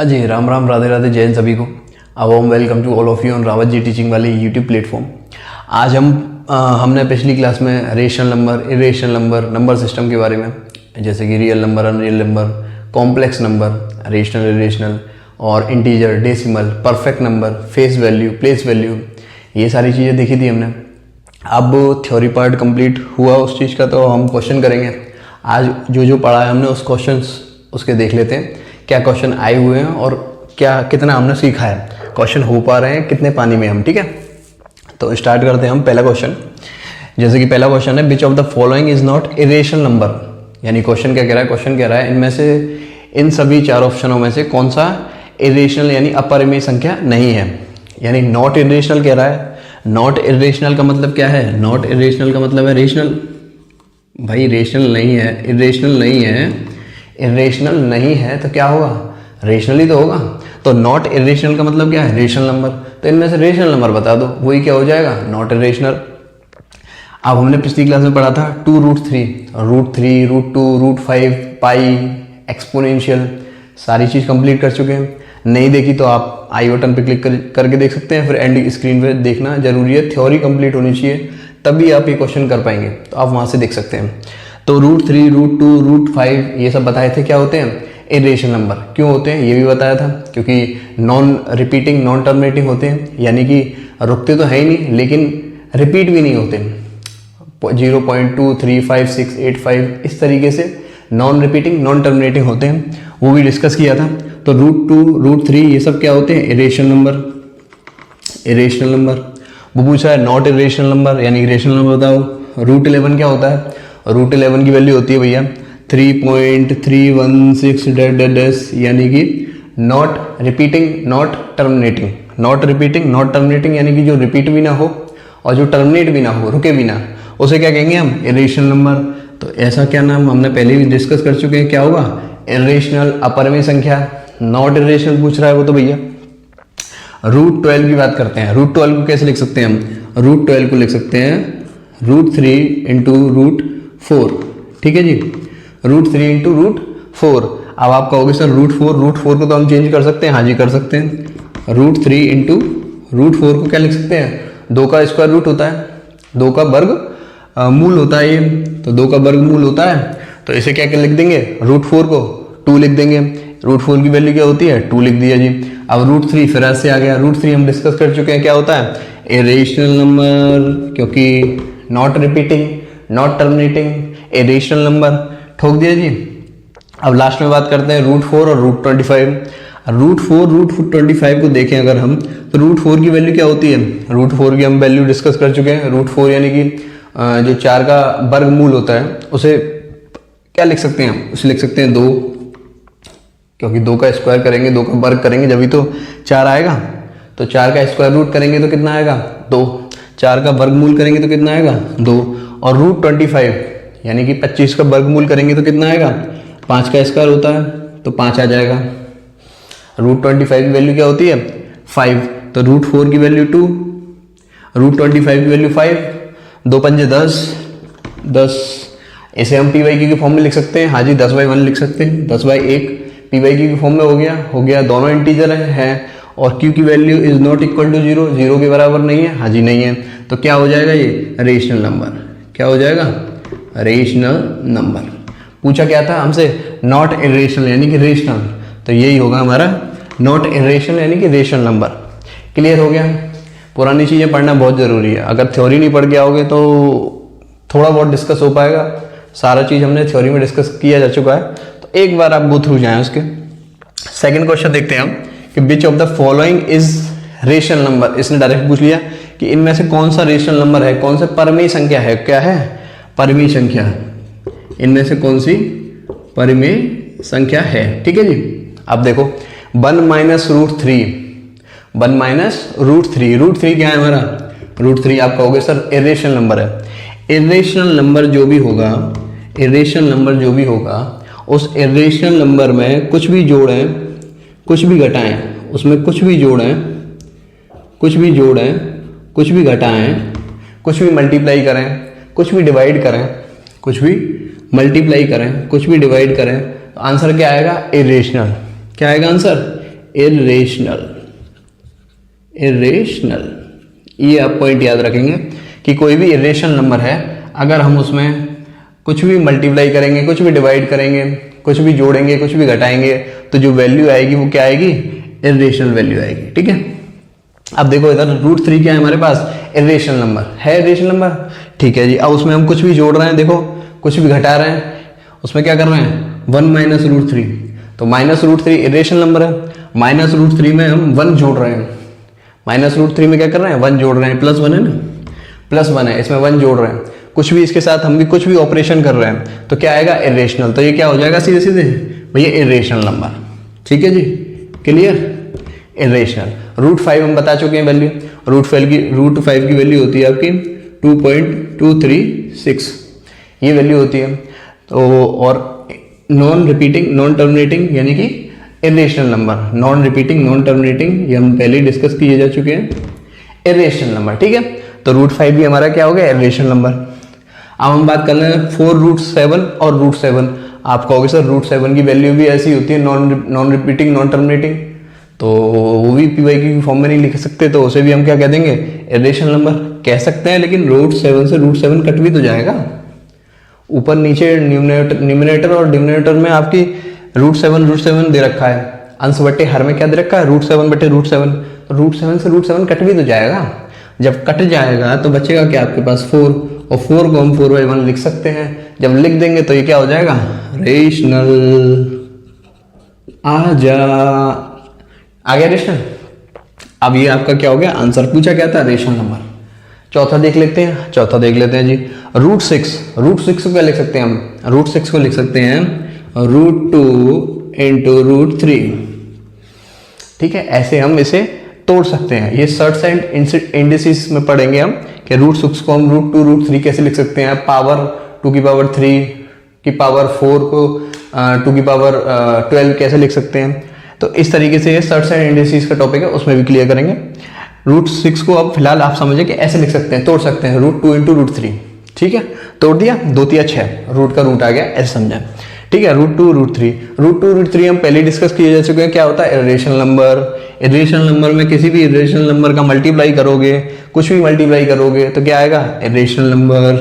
हाँ जी, राम राम, राधे राधे, जय हिंद सभी को। A warm welcome to all of you on Rawat ji teaching वाले यूट्यूब प्लेटफॉर्म। आज हमने पिछली क्लास में rational number, irrational number, number system के बारे में, जैसे कि real number, unreal number, complex number, rational, irrational और integer, decimal, perfect number, face value, place value, ये सारी चीज़ें देखी थी हमने। अब थ्योरी पार्ट कंप्लीट हुआ उस चीज़ का, तो हम क्वेश्चन करेंगे। आज जो पढ़ा है हमने उस क्वेश्चंस उसके देख लेते हैं, क्या क्वेश्चन आए हुए हैं और क्या कितना हमने सीखा है, क्वेश्चन हो पा रहे हैं, कितने पानी में हम। ठीक है, तो स्टार्ट करते हैं हम। पहला क्वेश्चन, जैसे कि पहला क्वेश्चन है, which of the following is not irrational number. यानी क्वेश्चन क्या कह रहा है, क्वेश्चन कह रहा है इनमें से, इन सभी चार ऑप्शनों में से कौन सा इरेशनल यानी अपरिमेय संख्या नहीं है। यानी नॉट इरेशनल कह रहा है। नॉट इरेशनल का मतलब क्या है? नॉट इरेशनल का मतलब है रेशनल। भाई रेशनल नहीं है, इरेशनल नहीं है। इरेशनल नहीं है तो क्या होगा? रेशनल ही तो होगा। तो नॉट इरेशनल का मतलब क्या है? Rational number. तो इनमें से रेशनल नंबर बता दो, वही क्या हो जाएगा? Not irrational. अब हमने पिछली क्लास में पढ़ा था 2√3, √3, √2, √5, पाई, एक्सपोनेंशियल, सारी चीज़ कंप्लीट कर चुके हैं। नहीं देखी तो आप आई बटन पे क्लिक करके देख सकते हैं, फिर एंड स्क्रीन पे देखना जरूरी है। थ्योरी कंप्लीट होनी चाहिए, तभी आप ये क्वेश्चन कर पाएंगे, तो आप वहाँ से देख सकते हैं। तो √3, √2, √5 ये सब बताए थे क्या होते हैं? Irrational number. क्यों होते हैं ये भी बताया था, क्योंकि नॉन रिपीटिंग, नॉन टर्मिनेटिंग होते हैं, यानी कि रुकते तो है ही नहीं लेकिन रिपीट भी नहीं होते। 0.2, 3, 5, 6, 8, 5 इस तरीके से नॉन रिपीटिंग, नॉन टर्मिनेटिंग होते हैं, वो भी डिस्कस किया था। तो √2, √3 ये सब क्या होते हैं? Irrational number. Irrational number. वो पूछा है नॉट इरेशनल नंबर, यानी इरेशनल नंबर बताओ। √11 क्या होता है? √11 की वैल्यू होती है भैया 3.316 यानी कि not repeating, not terminating. Not repeating, not terminating यानी कि जो रिपीट भी ना हो और जो टर्मिनेट भी ना हो, रुके भी ना, उसे क्या कहेंगे हम? Irrational number. तो ऐसा क्या नाम हमने पहले भी डिस्कस कर चुके हैं, क्या होगा? इरेशनल, अपरिमेय संख्या। नॉट इरेशनल पूछ रहा है वो तो भैया। √12 की बात करते हैं। √12 को कैसे लिख सकते हैं हम? √12 को लिख सकते हैं √3 × √4। ठीक है जी, √3 × √4। अब आप कहोगे सर √4 को तो हम चेंज कर सकते हैं। हाँ जी कर सकते हैं। √3 × √4 को क्या लिख सकते हैं? 2 का स्क्वायर रूट होता है, 2 का वर्ग मूल होता है ये, तो 2 का वर्ग मूल होता है, तो इसे क्या क्या लिख देंगे? √4 को 2 लिख देंगे। √4 की वैल्यू क्या होती है? 2 लिख दिया जी। अब √3 फिर ऐसे आ गया। √3 हम डिस्कस कर चुके हैं, क्या होता है? इरेशनल नंबर, क्योंकि not repeating, not terminating, irrational number. ठोक दिया जी। अब लास्ट में बात करते हैं √4 और √25। √4, √25 को देखें अगर हम, तो √4 की वैल्यू क्या होती है? √4 की हम वैल्यू डिस्कस कर चुके हैं। √4 यानी कि जो 4 का वर्गमूल होता है, उसे क्या लिख सकते हैं? उसे लिख सकते हैं 2, क्योंकि 2 का स्क्वायर करेंगे, 2 का वर्ग करेंगे जब भी तो 4 आएगा। तो 4 का स्क्वायर रूट करेंगे तो कितना आएगा? 2। 4 का वर्गमूल करेंगे तो कितना आएगा? 2। और √25 यानी कि 25 का वर्गमूल करेंगे तो कितना आएगा? 5 का स्क्वायर होता है तो 5 आ जाएगा। √25 की वैल्यू क्या होती है? 5। तो √4 की वैल्यू 2, √25 की वैल्यू 5, 2 पंजे 10। इसे हम py के फॉर्म में लिख सकते हैं। हाँ जी 10/1 लिख सकते हैं। 10/1 py के फॉर्म में हो गया। दोनों इंटीजर हैं और q की value is not equal to 0, 0 के बराबर नहीं है। हाँ जी नहीं है। तो क्या हो जाएगा ये? Rational number. क्या हो जाएगा? Rational number. पूछा क्या था हमसे? नॉट इरेशनल यानी कि रेशनल, तो यही होगा हमारा नॉट इरेशनल यानी कि रेशनल नंबर। क्लियर हो गया? पुरानी चीज़ें पढ़ना बहुत ज़रूरी है। अगर थ्योरी नहीं पढ़ के आओगे तो थोड़ा बहुत डिस्कस हो पाएगा, सारा चीज़ हमने थ्योरी में डिस्कस किया जा चुका है, तो एक बार आप गो थ्रू जाएं उसके। सेकंड क्वेश्चन देखते हैं हम कि which of the following is rational number. इसने डायरेक्ट पूछ लिया कि इनमें से कौन सा रेशनल नंबर है, कौन सा परिमेय संख्या है। क्या है? परिमेय संख्या। इनमें से कौन सी परिमेय संख्या है? ठीक है जी। अब देखो 1 - √3, 1 - √3। √3 क्या है हमारा? √3 आप कहोगे सर इरेशनल नंबर है। इरेशनल नंबर जो भी होगा, इरेशनल नंबर जो भी होगा, उस इरेशनल नंबर में कुछ भी जोड़ें, कुछ भी घटाएं, उसमें कुछ भी जोड़ें, कुछ भी जोड़ें, कुछ भी घटाएं, कुछ भी मल्टीप्लाई करें, कुछ भी डिवाइड करें, कुछ भी मल्टीप्लाई करें, कुछ भी डिवाइड करें, तो आंसर क्या आएगा? इरेशनल। क्या आएगा आंसर? इरेशनल, इरेशनल, ये आप पॉइंट याद रखेंगे कि कोई भी इरेशनल नंबर है, अगर हम उसमें कुछ भी मल्टीप्लाई करेंगे, कुछ भी डिवाइड करेंगे, कुछ भी जोड़ेंगे, कुछ भी घटाएंगे, तो जो वैल्यू आएगी वो क्या आएगी, इरेशनल वैल्यू आएगी। ठीक है, अब देखो इधर √3 क्या है हमारे पास, इरेशनल नंबर है, इरेशनल नंबर। ठीक है जी, अब उसमें हम कुछ भी जोड़ रहे हैं, देखो कुछ भी घटा रहे हैं, उसमें क्या कर रहे हैं, 1 माइनस √3, तो माइनस √3 इरेशनल नंबर है, माइनस √3 में हम 1 जोड़ रहे हैं, माइनस √3 में क्या कर रहे हैं, 1 जोड़ रहे हैं, +1 है ना, +1 है, इसमें 1 जोड़ रहे हैं, कुछ भी इसके साथ हम भी कुछ भी ऑपरेशन कर रहे हैं, तो क्या आएगा, इरेशनल। तो ये क्या हो जाएगा सीधे सीधे भैया, इरेशनल नंबर। ठीक है जी, क्लियर, इरेशनल। √5 हम बता चुके हैं वैल्यू, √5 की वैल्यू होती है आपकी 2.236, ये वैल्यू होती है। तो और नॉन रिपीटिंग नॉन टर्मिनेटिंग यानी कि irrational number, non repeating non terminating, ये हम पहले ही डिस्कस किए जा चुके हैं, इरेशनल नंबर। ठीक है, तो √5 भी हमारा क्या हो गया, इरेशनल नंबर। अब हम बात कर रहे हैं 4√7 और √7। आप कहोगे सर √7 की वैल्यू भी ऐसी होती है, नॉन रिपीटिंग नॉन टर्मिनेटिंग, तो वो भी PYQ की फॉर्म में नहीं लिख सकते, तो उसे भी हम क्या कह देंगे, इरेशनल नंबर कह सकते हैं। लेकिन √7 से √7 कट भी तो जाएगा, ऊपर नीचे न्यूमिनेटर और डिनोमिनेटर में आपकी √7 दे रखा है, अंश बटे हर में क्या दे रखा है, √7 बटे √7, √7 से √7 कट भी तो जाएगा। जब कट जाएगा तो बचेगा क्या आपके पास 4, और 4 को हम 4/1 लिख सकते हैं। जब लिख देंगे तो ये क्या हो जाएगा, रेशनल। आ गया रेशनल। अब ये आपका क्या हो गया, आंसर पूछा क्या था, रेशनल नंबर। चौथा देख लेते हैं, चौथा देख लेते हैं जी, √6 को क्या लिख सकते हैं हम, √6 को लिख सकते हैं √2 × √3। ठीक है, ऐसे हम इसे तोड़ सकते हैं। ये सर्ट्स एंड इंडिसेस में पढ़ेंगे हम कि √6 को हम √2 √3 कैसे लिख सकते हैं, पावर 2 की पावर 3 की पावर 4 को 2 की पावर 12 कैसे लिख सकते हैं। तो इस तरीके से ये सर्ट्स एंड इंडिसेस का टॉपिक है, उसमें भी क्लियर करेंगे। √6 को अब फिलहाल आप समझे कि ऐसे लिख सकते हैं, तोड़ सकते हैं, √2 × √3। ठीक है, तोड़ दिया, 2 × 6, रूट का रूट आ गया, ऐसे समझा। ठीक है, √2 √3 हम पहले डिस्कस किए जा चुके हैं, क्या होता है, इरेशनल नंबर। इरेशनल नंबर में किसी भी इरेशनल नंबर का मल्टीप्लाई करोगे, कुछ भी मल्टीप्लाई करोगे तो क्या आएगा, इरेशनल नंबर।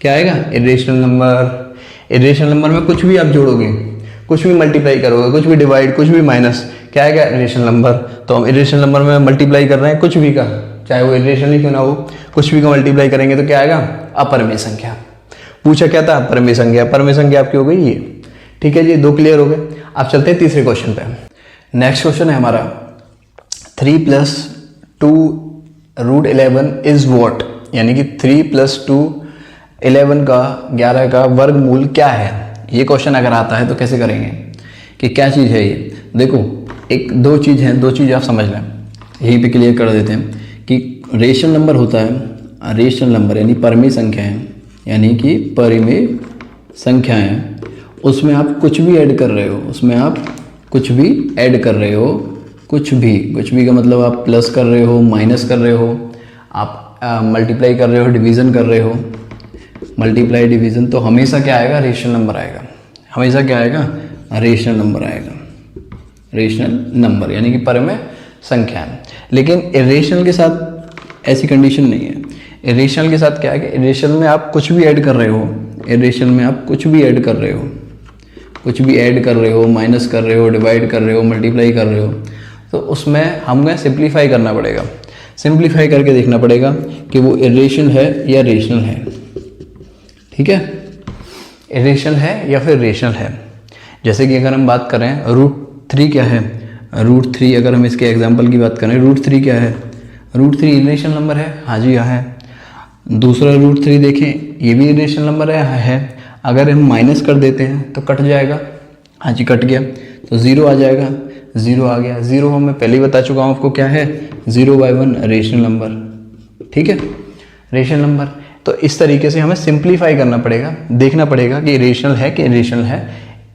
क्या आएगा, इरेशनल नंबर। इरेशनल नंबर में कुछ भी आप जोड़ोगे, कुछ भी मल्टीप्लाई करोगे, कुछ भी डिवाइड, कुछ भी माइनस, क्या आएगा, इरेशनल नंबर। तो हम इरेशनल नंबर में मल्टीप्लाई कर रहे हैं कुछ भी का, चाहे वो इरेशनल ही क्यों ना हो, कुछ भी का मल्टीप्लाई करेंगे तो क्या आएगा, अपरिमेय संख्या। पूछा क्या था, परमेय संख्या। परमेय संख्या आपकी हो गई ये। ठीक है जी, 2 क्लियर हो गए। अब चलते हैं तीसरे क्वेश्चन पे। नेक्स्ट क्वेश्चन है हमारा 3 + 2 √11 इज वॉट, यानी कि 3 + 2 11 का वर्गमूल क्या है। ये क्वेश्चन अगर आता है तो कैसे करेंगे, कि क्या चीज़ है ये। देखो दो चीज़ है, 2 चीज़ आप समझ लें, यहीं पे क्लियर कर देते हैं कि रेशनल नंबर होता है, रेशनल नंबर यानी परमेय संख्या है, यानी कि परिमेय संख्याएं, उसमें आप कुछ भी ऐड कर रहे हो, उसमें आप कुछ भी ऐड कर रहे हो, कुछ भी का मतलब आप प्लस कर रहे हो, माइनस कर रहे हो, आप मल्टीप्लाई कर रहे हो, डिवीज़न कर रहे हो, मल्टीप्लाई डिवीज़न, तो हमेशा क्या आएगा, रेशनल नंबर आएगा। हमेशा क्या आएगा, रेशनल नंबर आएगा। रेशनल नंबर यानी कि परिमेय संख्या। लेकिन इरेशनल के साथ ऐसी कंडीशन नहीं है। इरेशनल के साथ क्या है कि इरेशनल में आप कुछ भी ऐड कर रहे हो, इरेशनल में आप कुछ भी ऐड कर रहे हो, कुछ भी ऐड कर रहे हो, माइनस कर रहे हो, डिवाइड कर रहे हो, मल्टीप्लाई कर रहे हो, तो उसमें हमें सिंप्लीफाई करना पड़ेगा। सिंप्लीफाई करके देखना पड़ेगा कि वो इरेशनल है या रेशनल है। ठीक है, इरेशनल है या फिर रेशनल है। जैसे कि अगर हम बात करें √3 क्या है, √3 अगर हम इसके एग्जाम्पल की बात करें, √3 क्या है, √3 इरेशनल नंबर है। हाँ जी, यहाँ है। दूसरा √3 देखें, ये भी इरेशनल नंबर है। अगर हम माइनस कर देते हैं तो कट जाएगा। हाँ जी, कट गया तो 0 आ जाएगा, 0 आ गया। 0 मैं पहले ही बता चुका हूँ आपको क्या है, 0/1 रेशनल नंबर। ठीक है, रेशनल नंबर। तो इस तरीके से हमें सिंप्लीफाई करना पड़ेगा, देखना पड़ेगा कि रेशनल है कि इरेशनल है,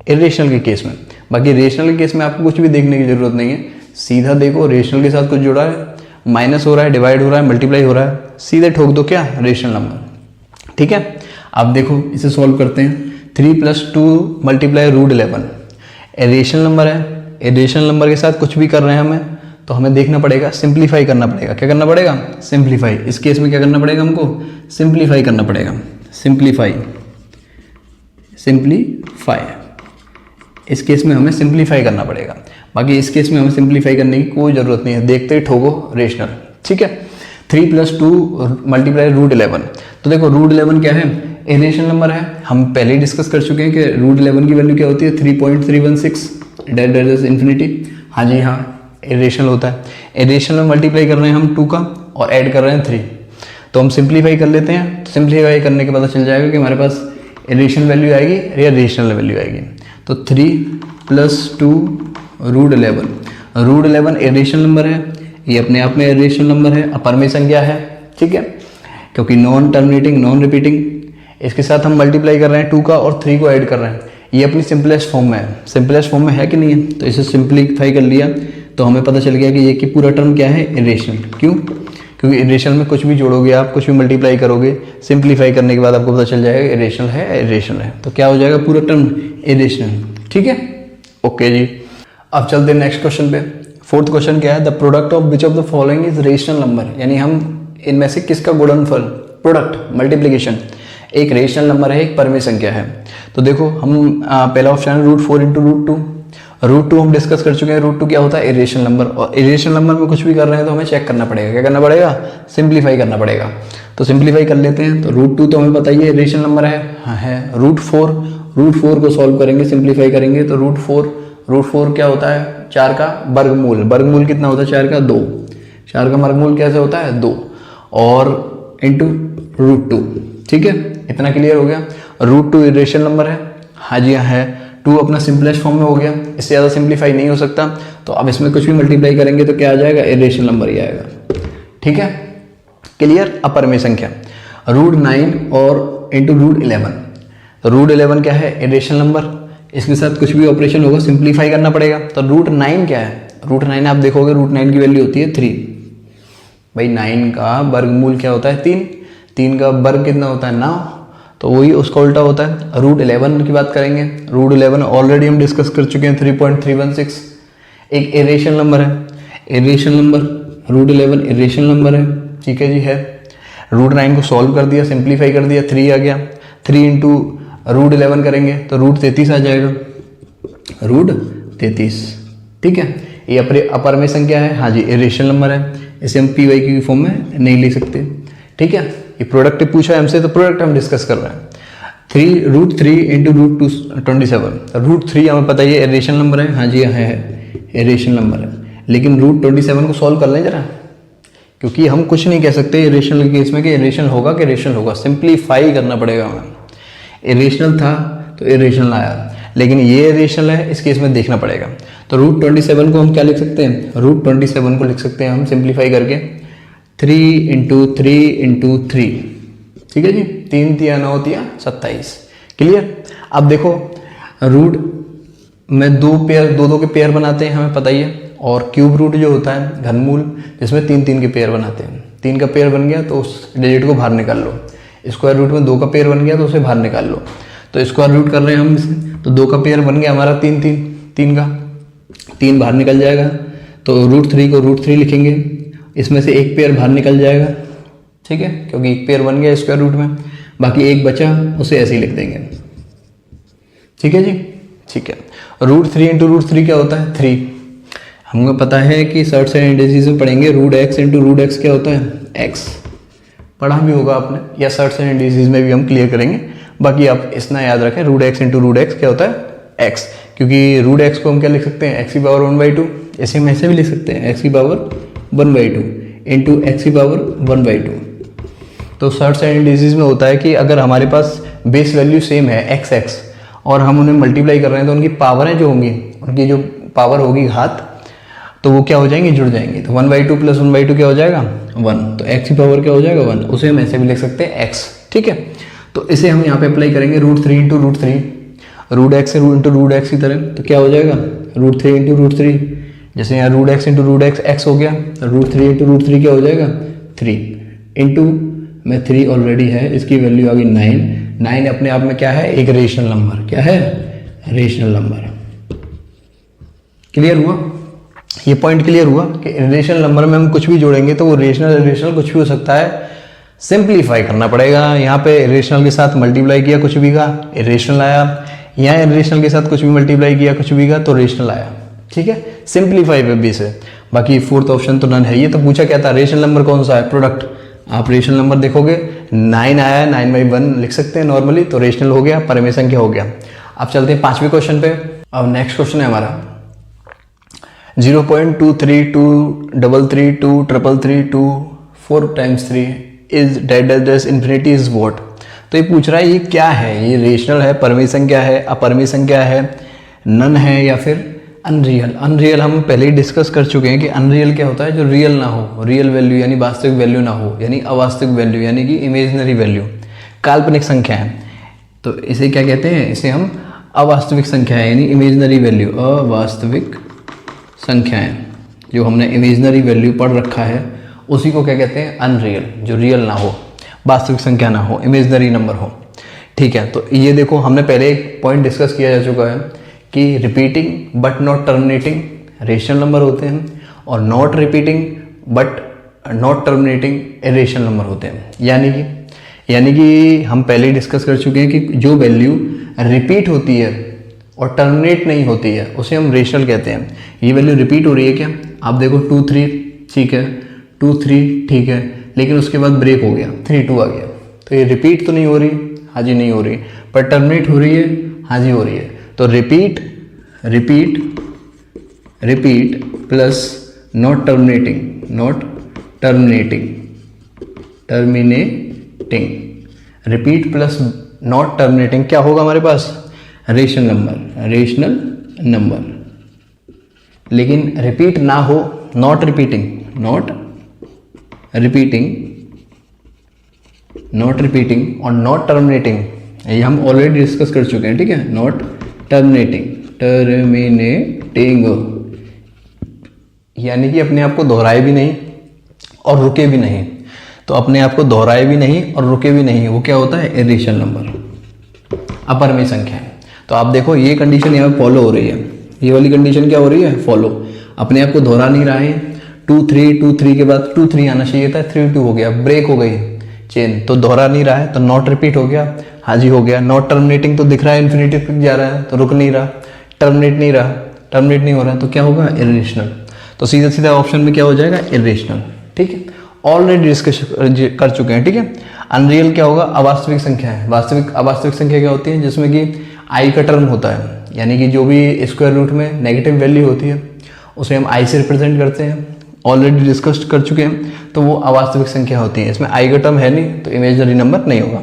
इरेशनल के केस में। बाकी रेशनल के केस में आपको कुछ भी देखने की जरूरत नहीं है, सीधा देखो रेशनल के साथ कुछ जुड़ा है, माइनस हो रहा है, डिवाइड हो रहा है, मल्टीप्लाई हो रहा है, सीधे ठोक दो क्या, रेशनल नंबर। ठीक है, अब देखो इसे सॉल्व करते हैं। 3 + 2 × √11 रेशनल नंबर है, रेशनल नंबर के साथ कुछ भी कर रहे हैं हमें, तो हमें देखना पड़ेगा, सिंप्लीफाई करना पड़ेगा। क्या करना पड़ेगा? सिंप्लीफाई। इस केस में क्या करना पड़ेगा हमको? सिंप्लीफाई करना पड़ेगा। Simplify, simplify. इस केस में हमें सिंप्लीफाई करना पड़ेगा, बाकी इस केस में हमें सिंप्लीफाई करने की कोई ज़रूरत नहीं है, देखते ही ठोको रेशनल। ठीक है, 3 + 2 × √11। तो देखो √11 क्या है? इरेशनल नंबर है। हम पहले ही डिस्कस कर चुके हैं कि √11 की वैल्यू क्या होती है? 3.316 डेज इन्फिनिटी। हाँ जी हाँ, इरेशनल होता है। इरेशनल में मल्टीप्लाई कर रहे हैं हम 2 का और ऐड कर रहे हैं 3, तो हम सिंप्लीफाई कर लेते हैं। तो सिंप्लीफाई करने के पता चल जाएगा कि हमारे पास इरेशनल वैल्यू आएगी या रेशनल वैल्यू आएगी। तो 3 + 2 √11। √11 इरेशनल नंबर है, ये अपने आप में इरेशनल नंबर है, अपर में संख्या है। ठीक है, क्योंकि नॉन टर्मिनेटिंग नॉन रिपीटिंग, इसके साथ हम मल्टीप्लाई कर रहे हैं 2 का और 3 को ऐड कर रहे हैं। ये अपनी सिंपलेस्ट फॉर्म में है। सिंपलेस्ट फॉर्म में है कि नहीं है? तो इसे सिंप्लीफाई कर लिया तो हमें पता चल गया कि ये कि पूरा टर्म क्या है? इरेशनल। क्यों? क्योंकि इरेशनल में कुछ भी जोड़ोगे आप, कुछ भी मल्टीप्लाई करोगे, सिंप्लीफाई करने के बाद आपको पता चल जाएगा इरेशनल है, इरेशनल है। तो क्या हो जाएगा? पूरा टर्म इरेशनल। ठीक है, ओके जी। अब चलते हैं नेक्स्ट क्वेश्चन पे। फोर्थ क्वेश्चन क्या है? The product of which of the following is rational number, यानी हम इनमें से किसका गुणनफल, प्रोडक्ट, मल्टीप्लिकेशन, एक रेशनल नंबर है, एक परमेय संख्या है। तो देखो हम पहला ऑप्शन है √4 × √2। √2 हम डिस्कस कर चुके हैं। √2 क्या होता है? Irrational number. और इरेशनल नंबर में कुछ भी कर रहे हैं तो हमें चेक करना पड़ेगा। क्या करना पड़ेगा? सिंप्लीफाई करना पड़ेगा। तो सिंप्लीफाई कर लेते हैं। तो √2 तो हमें पता ही है इरेशनल नंबर है। हाँ है। √4 को सॉल्व करेंगे, सिंप्लीफाई करेंगे तो √4 क्या होता है? 4 का वर्गमूल। वर्गमूल कितना होता है? 4 का 2। 4 का वर्गमूल कैसे होता है? 2 और इंटू √2। ठीक है, इतना क्लियर हो गया। √2 इरेशनल नंबर है। हाँ जी हाँ है। 2 अपना सिंपलेस्ट फॉर्म में हो गया, इससे ज़्यादा सिंप्लीफाई नहीं हो सकता। तो अब इसमें कुछ भी मल्टीप्लाई करेंगे तो क्या आ जाएगा? इरेशनल नंबर ही आएगा। ठीक है, क्लियर। अपर में संख्या √9 और इंटू √11। तो √11 क्या है? Irrational number. इसके साथ कुछ भी ऑपरेशन होगा सिंप्लीफाई करना पड़ेगा। तो √9 क्या है? √9 आप देखोगे √9 की वैल्यू होती है 3। भाई 9 का वर्गमूल क्या होता है? 3। 3 का वर्ग कितना होता है? 9। तो वही उसका उल्टा होता है। √11 की बात करेंगे। √11 ऑलरेडी हम डिस्कस कर चुके हैं, 3.316 एक इरेशनल नंबर है। इरेशनल नंबर √11 इरेशनल नंबर है। ठीक है जी है। √9 को सॉल्व कर दिया, सिंप्लीफाई कर दिया, 3 आ गया। 3 × √11 करेंगे तो √33 आ जाएगा। √33। ठीक है, ये अपर में संख्या है। हाँ जी, इरेशनल नंबर है, इसे हम PY की फॉर्म में नहीं लिख सकते। ठीक है, ये प्रोडक्ट पूछा है हमसे तो प्रोडक्ट हम डिस्कस कर रहे हैं। √3 × √27। √3 हमें पता ही है इरेशनल नंबर है। हाँ जी है, इरेशनल नंबर है। लेकिन √27 को सॉल्व कर लें जरा, क्योंकि हम कुछ नहीं कह सकते इरेशनल केस में कि इरेशनल होगा कि रेशनल होगा, सिंप्लीफाई करना पड़ेगा हमें। इरेशनल था तो इरेशनल आया, लेकिन ये इरेशनल है, इस केस में देखना पड़ेगा। तो √27 को हम क्या लिख सकते हैं? √27 को लिख सकते हैं हम सिंप्लीफाई करके 3 × 3 × 3। ठीक है जी, 3 × 3 = 9 × 27। क्लियर। अब देखो रूट में दो के पेयर बनाते हैं, हमें पता ही है। और क्यूब रूट जो होता है घनमूल, जिसमें 3 के पेयर बनाते हैं। 3 का पेयर बन गया तो उस डिजिट को बाहर निकाल लो। स्क्वायर रूट में 2 का पेयर बन गया तो उसे बाहर निकाल लो। तो स्क्वायर रूट कर रहे हैं हम इसे, तो 2 का पेयर बन गया हमारा 3 का 3 बाहर निकल जाएगा। तो √3 को √3 लिखेंगे, इसमें से एक पेयर बाहर निकल जाएगा। ठीक है, क्योंकि एक पेयर बन गया स्क्वायर रूट में, बाकी एक बचा उसे ऐसे ही लिख देंगे। ठीक है जी, ठीक है। √3 × √3 क्या होता है? 3। हमको पता है कि सर्ट्स एंड इंडिसेस में पढ़ेंगे √x × √x क्या होता है? x। पढ़ा भी होगा आपने, या सर्ट्स एंड इंडिसेस में भी हम क्लियर करेंगे। बाकी आप इतना याद रखें, √x × √x क्या होता है? x। क्योंकि √x को हम क्या लिख सकते हैं? x⁻1/2। ऐसे हम ऐसे भी लिख सकते हैं x⁻1/2 इंटू x⁻1/2। तो सर्ट्स एंड इंडिसेस में होता है कि अगर हमारे पास बेस वैल्यू सेम है x और हम उन्हें मल्टीप्लाई कर रहे हैं तो उनकी पावरें जो होंगी, उनकी जो पावर होगी घात, तो वो क्या हो जाएंगे? जुड़ जाएंगे। तो 1/2 + 1/2 क्या हो जाएगा? 1। तो x की पावर क्या हो जाएगा? 1। उसे हम ऐसे भी लिख सकते हैं x। ठीक है, तो इसे हम यहाँ पे अप्लाई करेंगे √3 × √3, √x × √x की तरह। तो क्या हो जाएगा? √3 × √3। जैसे यहाँ √x × √x x हो गया, तो √3 × √3 क्या हो जाएगा? 3 इंटू में 3 ऑलरेडी है, इसकी वैल्यू आ गई 9। 9 अपने आप में क्या है? एक रेशनल नंबर। क्या है? Rational number. क्लियर हुआ? ये पॉइंट क्लियर हुआ कि इरेशनल नंबर में हम कुछ भी जोड़ेंगे तो वो रेशनल इरेशनल कुछ भी हो सकता है, सिंप्लीफाई करना पड़ेगा। यहाँ पे इरेशनल के साथ मल्टीप्लाई किया कुछ भी का इरेशनल आया, यहाँ इरेशनल के साथ कुछ भी मल्टीप्लाई किया कुछ भी का तो रेशनल आया। ठीक है, सिंप्लीफाई पे भी से। बाकी फोर्थ ऑप्शन तो नन है। ये तो पूछा क्या था, रेशनल नंबर कौन सा है, प्रोडक्ट। आप रेशनल नंबर देखोगे 9 आया, 9/1 लिख सकते हैं नॉर्मली, तो रेशनल हो गया, परमेय संख्या हो गया। अब चलते हैं 5वें क्वेश्चन पे। अब नेक्स्ट क्वेश्चन है हमारा 0.232332332 3 is dead as infinity is what. तो ये पूछ रहा है ये क्या है, ये रेशनल है, परमेय संख्या है, अपरमेय संख्या है, नन है या फिर अनरियल। अनरियल हम पहले ही डिस्कस कर चुके हैं कि अनरियल क्या होता है, जो रियल ना हो, रियल वैल्यू यानी वास्तविक वैल्यू ना हो, यानी अवास्तविक वैल्यू यानी कि इमेजिनरी वैल्यू, काल्पनिक संख्या है। तो इसे क्या कहते हैं, इसे हम अवास्तविक संख्या है यानी इमेजिनरी वैल्यू, अवास्तविक संख्याएं जो हमने इमेजिनरी वैल्यू पढ़ रखा है उसी को क्या कहते हैं, अनरियल, जो रियल ना हो, वास्तविक संख्या ना हो, इमेजिनरी नंबर हो। ठीक है, तो ये देखो हमने पहले एक पॉइंट डिस्कस किया जा चुका है कि repeating but not terminating rational number होते हैं और not repeating but not terminating irrational number होते हैं। यानी कि हम पहले ही डिस्कस कर चुके हैं कि जो वैल्यू रिपीट होती है और टर्मिनेट नहीं होती है उसे हम रेशनल कहते हैं। ये वैल्यू रिपीट हो रही है क्या, आप देखो 2 3 ठीक है, 2 3 ठीक है, लेकिन उसके बाद ब्रेक हो गया, 3 2 आ गया, तो ये रिपीट तो नहीं हो रही, हाँ जी नहीं हो रही, पर टर्मिनेट हो रही है, हाँ जी हो रही है। तो repeat plus not terminating repeat plus not terminating क्या होगा हमारे पास, रेशनल नंबर। लेकिन रिपीट ना हो, नॉट रिपीटिंग और नॉट टर्मिनेटिंग, ये हम ऑलरेडी डिस्कस कर चुके हैं। ठीक है, नॉट टर्मिनेटिंग यानी कि अपने आप को दोहराए भी नहीं और रुके भी नहीं। तो अपने आप को दोहराए भी नहीं और रुके भी नहीं, वो क्या होता है, इरेशनल नंबर, अपरमेय संख्या है। तो आप देखो ये कंडीशन यहाँ फॉलो हो रही है, ये वाली कंडीशन क्या हो रही है, फॉलो, अपने आप को दोहरा नहीं रहा है। 2 3 के बाद 2 3 आना चाहिए था, 3 2 हो गया, ब्रेक हो गई चेन, तो दोहरा नहीं रहा है, तो नॉट रिपीट हो गया, हाँ जी हो गया। नॉट टर्मिनेटिंग तो दिख रहा है इन्फिनिटी तक जा रहा है, तो रुक नहीं रहा, टर्मिनेट नहीं हो रहा, तो क्या होगा, इरेशनल। तो सीधा ऑप्शन में क्या हो जाएगा, इरेशनल। ठीक है, ऑलरेडी डिस्कस कर चुके हैं। ठीक है, अनरियल क्या होगा, अवास्तविक संख्या है। अवास्तविक संख्या क्या होती है, जिसमें कि आई का टर्म होता है, यानी कि जो भी स्क्वायर रूट में नेगेटिव वैल्यू होती है उसे हम आई से रिप्रेजेंट करते हैं, ऑलरेडी डिस्कस कर चुके हैं, तो वो अवास्तविक संख्या होती है। इसमें आई का टर्म है नहीं तो इमेजिनरी नंबर नहीं होगा।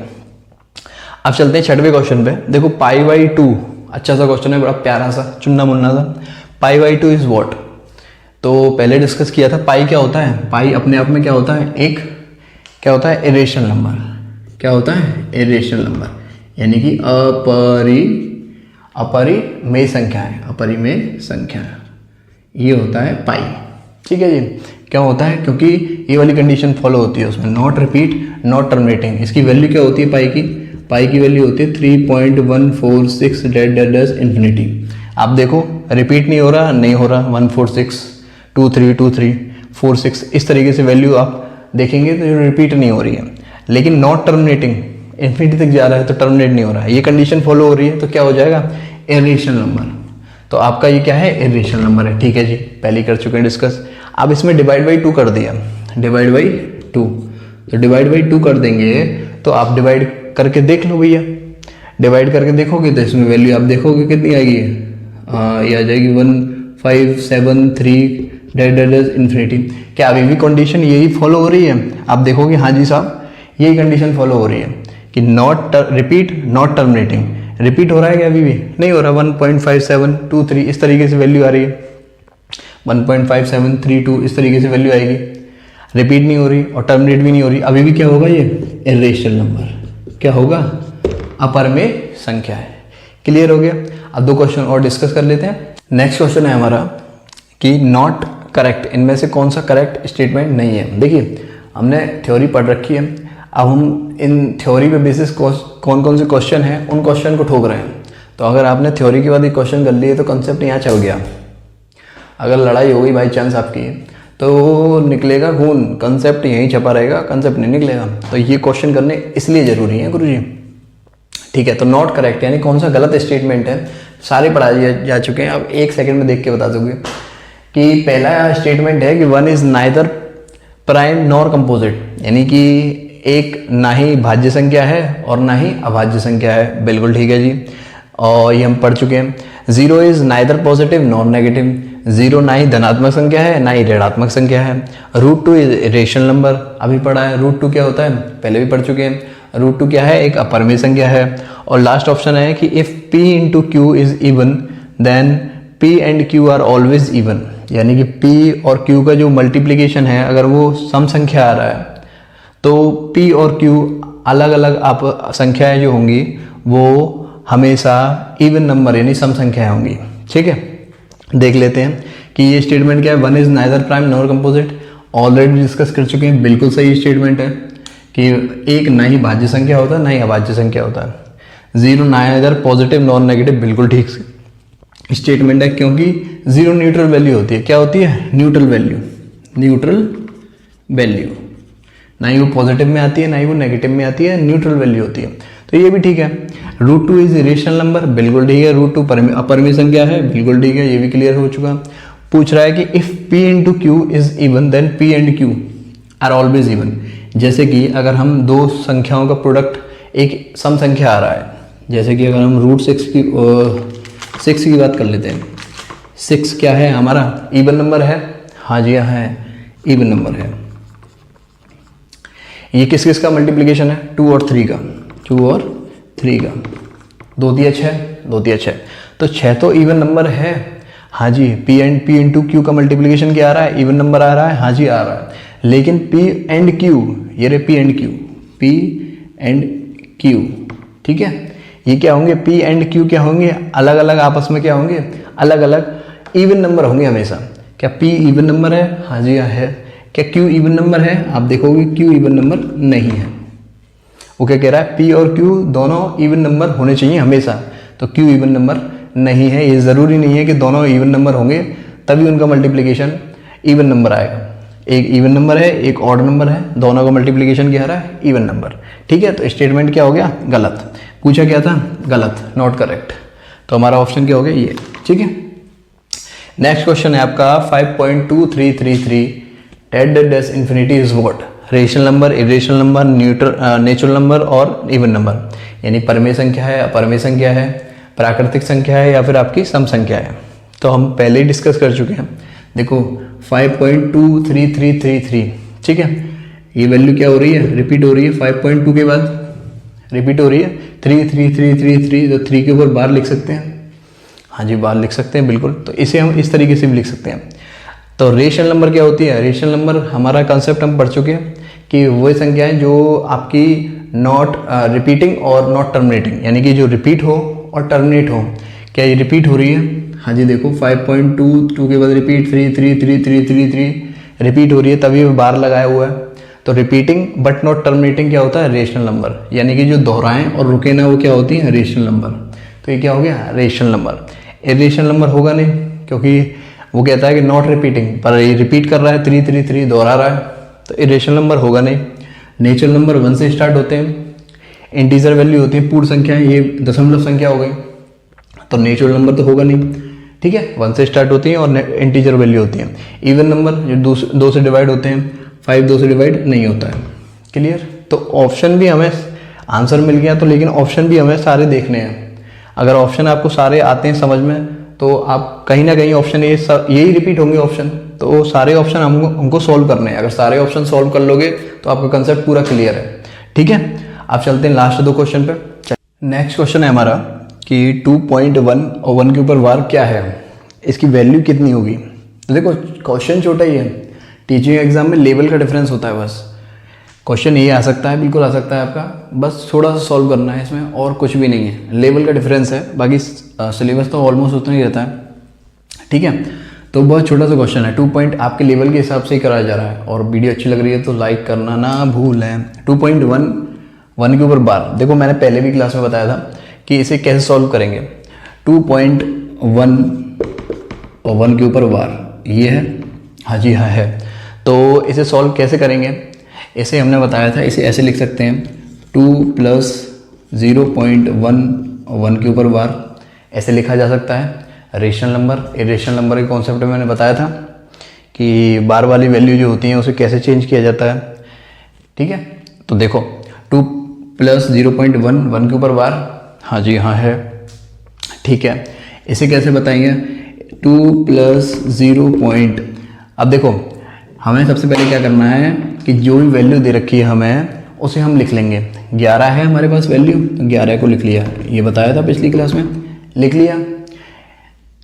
अब चलते हैं 6वें क्वेश्चन पे। देखो π/2 अच्छा सा क्वेश्चन है, बड़ा प्यारा सा, चुन्ना मुन्ना सा। π/2 इज व्हाट। तो पहले डिस्कस किया था पाई क्या होता है, पाई अपने आप में क्या होता है, एक क्या होता है, इरेशनल नंबर। क्या होता है, इरेशनल नंबर, यानी कि अपरिमेय संख्या है, अपरिमेय संख्या, ये होता है पाई। ठीक है जी, क्या होता है, क्योंकि ये वाली कंडीशन फॉलो होती है उसमें, नॉट रिपीट नॉट टर्मिनेटिंग। इसकी वैल्यू क्या होती है, पाई की वैल्यू होती है 3.146 डेड इन्फिनिटी। आप देखो रिपीट नहीं हो रहा 146 2 3 2 3 4 6 इस तरीके से वैल्यू आप देखेंगे तो रिपीट नहीं हो रही है, लेकिन नॉट टर्मिनेटिंग इन्फिनिटी तक जा रहा है तो टर्मिनेट नहीं हो रहा है, ये कंडीशन फॉलो हो रही है, तो क्या हो जाएगा, इरेशनल नंबर। तो आपका ये क्या है, इरेशनल नंबर है। ठीक है जी, पहले कर चुके हैं डिस्कस। अब इसमें डिवाइड बाई 2 कर दिया, डिवाइड बाई 2, तो डिवाइड बाई 2 कर देंगे तो आप डिवाइड करके देख लो भैया, डिवाइड करके देखोगे तो इसमें वैल्यू आप देखोगे कितनी आएगी, ये आ जाएगी 1573 डेड इन्फिनिटी। क्या अभी भी कंडीशन यही फॉलो हो रही है, आप देखोगे हाँ जी साहब यही कंडीशन फॉलो हो रही है कि not repeat not terminating. Repeat हो रहा है क्या, अभी भी नहीं हो रहा, 1.5723 इस तरीके से वैल्यू आ रही है, 1.5732 इस तरीके से वैल्यू आएगी, रिपीट नहीं हो रही और टर्मिनेट भी नहीं हो रही, अभी भी क्या होगा, ये इरेशनल नंबर। क्या होगा, अपरमेय संख्या है। क्लियर हो गया। अब 2 क्वेश्चन और डिस्कस कर लेते हैं। नेक्स्ट क्वेश्चन है हमारा कि नॉट करेक्ट, इनमें से कौन सा करेक्ट स्टेटमेंट नहीं है। देखिए हमने थ्योरी पढ़ रखी है, अब हम इन थ्योरी पे बेसिस कौन कौन से क्वेश्चन हैं उन क्वेश्चन को ठोक रहे हैं। तो अगर आपने थ्योरी के बाद ये क्वेश्चन कर लिए तो कंसेप्ट यहाँ चल गया। अगर लड़ाई हो गई बाई चांस आपकी तो निकलेगा खून, कंसेप्ट यहीं छपा रहेगा, कंसेप्ट नहीं निकलेगा। तो ये क्वेश्चन करने इसलिए ज़रूरी है गुरुजी। ठीक है, तो नॉट करेक्ट यानी कौन सा गलत स्टेटमेंट है, सारे पढ़ाए जा चुके हैं। अब 1 सेकंड में देख के बता दोगे कि पहला स्टेटमेंट है कि 1 is neither prime nor composite, यानी कि एक ना ही भाज्य संख्या है और ना ही अभाज्य संख्या है। बिल्कुल ठीक है जी, और ये हम पढ़ चुके हैं। 0 is neither positive nor negative, 0 ना ही धनात्मक संख्या है ना ही ऋणात्मक संख्या है। √2 इज रेशनल नंबर, अभी पढ़ा है। √2 क्या होता है, पहले भी पढ़ चुके हैं। √2 क्या है, एक अपरिमेय संख्या है। और लास्ट ऑप्शन है कि if P into Q is even then P and Q are always even, यानी कि P और Q का जो मल्टीप्लीकेशन है अगर वो सम संख्या आ रहा है तो P और Q अलग अलग आप संख्याएं जो होंगी वो हमेशा इवन नंबर यानी सम संख्याएं होंगी। ठीक है, देख लेते हैं कि ये स्टेटमेंट क्या है। 1 is neither prime nor composite, already discuss कर चुके हैं, बिल्कुल सही स्टेटमेंट है कि एक ना ही भाज्य संख्या होता है ना ही अभाज्य संख्या होता है। 0 नाइदर पॉजिटिव नॉर नेगेटिव, बिल्कुल ठीक स्टेटमेंट है, क्योंकि 0 न्यूट्रल वैल्यू होती है। क्या होती है, न्यूट्रल वैल्यू, न्यूट्रल वैल्यू, ना ही वो पॉजिटिव में आती है ना ही वो नेगेटिव में आती है, न्यूट्रल वैल्यू होती है। तो ये भी ठीक है। √2 इज रेशनल नंबर, बिल्कुल ठीक है। √2 अपरिमेय संख्या है, बिल्कुल ठीक है, ये भी क्लियर हो चुका। पूछ रहा है कि if P into Q is even then P and Q are always even, जैसे कि अगर हम दो संख्याओं का प्रोडक्ट एक सम संख्या आ रहा है, जैसे कि अगर हम √6 की बात कर लेते हैं। 6 क्या है हमारा, इवन नंबर है। हाँ जी हाँ है, इवन नंबर है। ये किस किस का मल्टीप्लिकेशन है, 2 और 3 का, 2 और 3 का, 2 दिया 6, 2 दिया 6, तो 6 तो इवन नंबर है। हाँ जी, P इंटू क्यू का मल्टीप्लिकेशन क्या आ रहा है, इवन नंबर आ रहा है। हाँ जी आ रहा है, लेकिन P एंड Q, ये रे P एंड Q, ठीक है, ये क्या होंगे, P एंड Q क्या होंगे, अलग अलग आपस में क्या होंगे, अलग अलग इवन नंबर होंगे हमेशा। क्या P इवन नंबर है, हाँ जी है। क्या Q इवन नंबर है, आप देखोगे Q इवन नंबर नहीं है। वो क्या कह रहा है, P और Q दोनों इवन नंबर होने चाहिए हमेशा, तो Q इवन नंबर नहीं है। ये ज़रूरी नहीं है कि दोनों इवन नंबर होंगे तभी उनका मल्टीप्लिकेशन इवन नंबर आएगा। एक इवन नंबर है, एक ऑड नंबर है, दोनों का मल्टीप्लिकेशन क्या आ रहा है, इवन नंबर। ठीक है, तो स्टेटमेंट क्या हो गया, गलत। पूछा क्या था, गलत, नॉट करेक्ट। तो हमारा ऑप्शन क्या हो गया, ये। ठीक है, नेक्स्ट क्वेश्चन है आपका 5.2333, does infinity is what, rational number, irrational number, natural number और इवन नंबर, यानी परिमेय संख्या है, अपरिमेय संख्या है, प्राकृतिक संख्या है या फिर आपकी सम संख्या है। तो हम पहले ही डिस्कस कर चुके हैं। देखो 5.23333, ठीक है, ये वैल्यू क्या हो रही है, रिपीट हो रही है। 5.2 के बाद रिपीट हो रही है 33333, तो 3 के ऊपर बार लिख सकते हैं। हाँ जी, बार लिख सकते हैं बिल्कुल। तो इसे हम इस तरीके से भी लिख सकते हैं। तो रेशनल नंबर क्या होती है, रेशनल नंबर हमारा कंसेप्ट हम पढ़ चुके हैं कि वही संख्या है जो आपकी नॉट रिपीटिंग और नॉट टर्मिनेटिंग, यानी कि जो रिपीट हो और टर्मिनेट हो। क्या ये रिपीट हो रही है, हाँ जी देखो 5.2 के बाद रिपीट 3 रिपीट हो रही है, तभी बार लगाया हुआ है। तो रिपीटिंग बट नॉट टर्मिनेटिंग क्या होता है, रेशनल नंबर, यानी कि जो दोहराएं और रुके ना वो क्या होती है, रेशनल नंबर। तो ये क्या हो गया, रेशनल नंबर। इरेशनल नंबर होगा नहीं, क्योंकि वो कहता है कि नॉट रिपीटिंग, पर ये रिपीट कर रहा है 3 दोहरा रहा है, तो इरेशनल नंबर होगा नहीं। नेचुरल नंबर 1 से स्टार्ट होते हैं, इंटीजर वैल्यू होती है, पूर्ण संख्या, ये दशमलव संख्या हो गई, तो नेचुरल नंबर तो होगा नहीं। ठीक है, 1 से स्टार्ट होती है और इंटीजर वैल्यू होती है। इवन नंबर जो 2 से डिवाइड होते हैं, 5 2 से डिवाइड नहीं होता है। क्लियर, तो ऑप्शन भी हमें आंसर मिल गया, तो लेकिन ऑप्शन भी हमें सारे देखने हैं। अगर ऑप्शन आपको सारे आते हैं समझ में, तो आप कहीं ना कहीं ऑप्शन यही रिपीट होंगे ऑप्शन, तो सारे ऑप्शन हमको सॉल्व करने हैं। अगर सारे ऑप्शन सॉल्व कर लोगे तो आपका कंसेप्ट पूरा क्लियर है। ठीक है, आप चलते हैं लास्ट 2 क्वेश्चन पे। नेक्स्ट क्वेश्चन है हमारा कि 2.1 और 1 के ऊपर वार क्या है, इसकी वैल्यू कितनी होगी। तो देखो क्वेश्चन छोटा ही है, टीचिंग एग्जाम में लेवल का डिफरेंस होता है बस। क्वेश्चन ये आ सकता है, बिल्कुल आ सकता है आपका, बस थोड़ा सा सॉल्व करना है इसमें, और कुछ भी नहीं है। लेवल का डिफरेंस है, बाकी सिलेबस तो ऑलमोस्ट उतना ही रहता है। ठीक है, तो बहुत छोटा सा क्वेश्चन है, 2 पॉइंट आपके लेवल के हिसाब से ही कराया जा रहा है। और वीडियो अच्छी लग रही है तो लाइक करना ना भूलें। 2.1 1 के ऊपर बार, देखो मैंने पहले भी क्लास में बताया था कि इसे कैसे सॉल्व करेंगे। 2.1 और 1 के ऊपर बार, ये है, हाँ जी हाँ है। तो इसे सॉल्व कैसे करेंगे, इसे हमने बताया था, इसे ऐसे लिख सकते हैं 2 + 0.1 1 के ऊपर बार, ऐसे लिखा जा सकता है। रेशनल नंबर, इरेशनल नंबर के कॉन्सेप्ट में मैंने बताया था कि बार वाली वैल्यू जो होती हैं उसे कैसे चेंज किया जाता है, ठीक है। तो देखो 2 + 0.1 1 के ऊपर बार, हाँ जी हाँ है, ठीक है। इसे कैसे बताएंगे, 2 + 0. अब देखो हमें सबसे पहले क्या करना है कि जो भी वैल्यू दे रखी है हमें उसे हम लिख लेंगे। 11 है हमारे पास वैल्यू, तो 11 को लिख लिया, ये बताया था पिछली क्लास में, लिख लिया।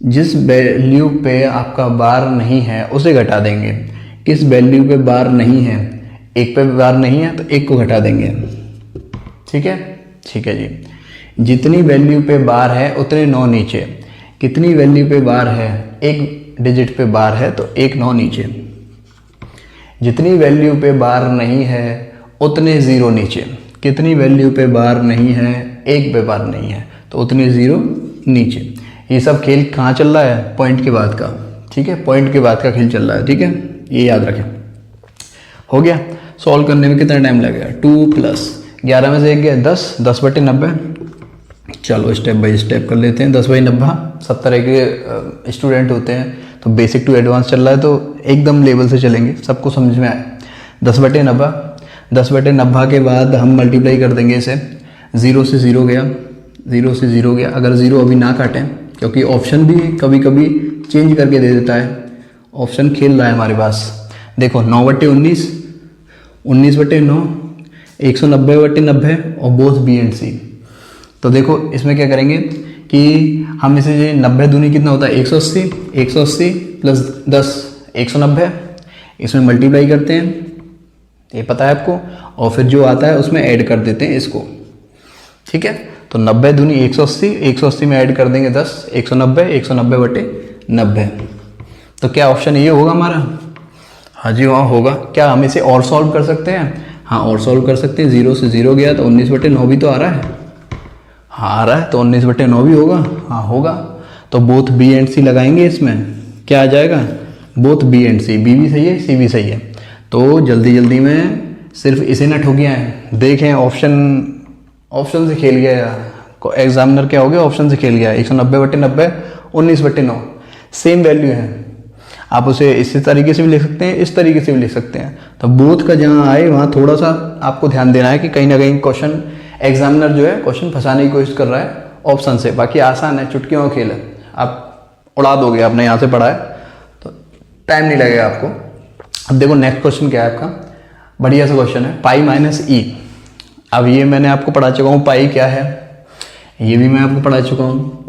जिस वैल्यू पे आपका बार नहीं है उसे घटा देंगे। किस वैल्यू पे बार नहीं है, 1 पे बार नहीं है तो 1 को घटा देंगे, ठीक है, ठीक है जी। जितनी वैल्यू पे बार है उतने 9 नीचे। कितनी वैल्यू पे बार है, 1 डिजिट पे बार है तो 1 9 नीचे। जितनी वैल्यू पे बार नहीं है उतने 0 नीचे। कितनी वैल्यू पे बार नहीं है, 1 पे बार नहीं है तो उतने 0 नीचे। ये सब खेल कहाँ चल रहा है, पॉइंट के बाद का, ठीक है, पॉइंट के बाद का खेल चल रहा है, ठीक है, ये याद रखें। हो गया, सॉल्व करने में कितना टाइम लगेगा, 2 + 11 में से 1 गया 10, 10/90। चलो स्टेप बाय स्टेप कर लेते हैं। 10/90, 70 के स्टूडेंट होते हैं तो बेसिक टू एडवांस चल रहा है तो एकदम लेवल से चलेंगे, सबको समझ में आए। 10/90, 10/90 के बाद हम मल्टीप्लाई कर देंगे इसे, 0 से 0 गया, 0 से 0 गया। अगर 0 अभी ना काटें, क्योंकि ऑप्शन भी कभी कभी चेंज करके दे देता है, ऑप्शन खेल रहा है हमारे पास। देखो 9/19, 19/9, 190/90 और बोथ बी एंड सी। तो देखो इसमें क्या करेंगे कि हम इसे 90 दूनी कितना होता है, 180, 180 + 10 190, इसमें मल्टीप्लाई करते हैं, ये पता है आपको, और फिर जो आता है उसमें ऐड कर देते हैं इसको, ठीक है। तो 90 दूनी 180, 180 में ऐड कर देंगे 10, 190, 190/90। तो क्या ऑप्शन ये होगा हमारा, हाँ जी हाँ होगा। क्या हम इसे और सॉल्व कर सकते हैं, हाँ और सॉल्व कर सकते हैं। 0 से 0 गया तो 19/9 भी तो आ रहा है, हाँ आ रहा है, तो 19/9 भी होगा, हाँ होगा। तो बोथ बी एंड सी लगाएंगे, इसमें क्या आ जाएगा, both B and C, B भी सही है सी भी सही है। तो जल्दी जल्दी में सिर्फ इसे ना ठोकिया है, देखें ऑप्शन से खेल गया एग्जामिनर, क्या हो गया, ऑप्शन से खेल गया। 190/90, 19/9 सेम वैल्यू है, आप उसे इस तरीके से भी लिख सकते हैं, इस तरीके से भी लिख सकते हैं। तो बोथ का जहाँ आए वहाँ थोड़ा सा आपको ध्यान देना है कि कहीं ना कहीं क्वेश्चन एग्जामिनर जो है क्वेश्चन फंसाने की कोशिश कर रहा है ऑप्शन से। बाकी आसान है, चुटकियों का खेल है, आप उड़ा दोगे, आपने यहाँ से पढ़ा है तो टाइम नहीं लगेगा आपको। अब देखो नेक्स्ट क्वेश्चन क्या है आपका, बढ़िया सा क्वेश्चन है, π - e। अब ये मैंने आपको पढ़ा चुका हूँ, पाई क्या है ये भी मैं आपको पढ़ा चुका हूँ,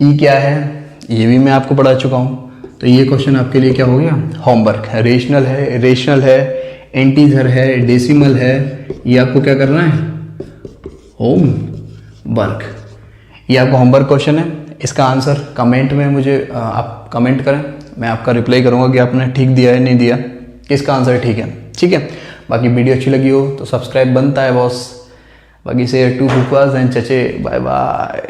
ई क्या है ये भी मैं आपको पढ़ा चुका हूँ। तो ये क्वेश्चन आपके लिए क्या हो गया, होमवर्क है। रेशनल है, इरेशनल है, इंटीजर है, डेसिमल है, ये आपको क्या करना है, होमवर्क। ये आपका होमवर्क क्वेश्चन है। इसका आंसर कमेंट में मुझे आप कमेंट करें, मैं आपका रिप्लाई करूँगा कि आपने ठीक दिया है नहीं दिया, किसका आंसर ठीक है, ठीक है। बाकी वीडियो अच्छी लगी हो तो सब्सक्राइब बनता है बॉस। बाकी से टू फूफास एंड चचे, बाय बाय।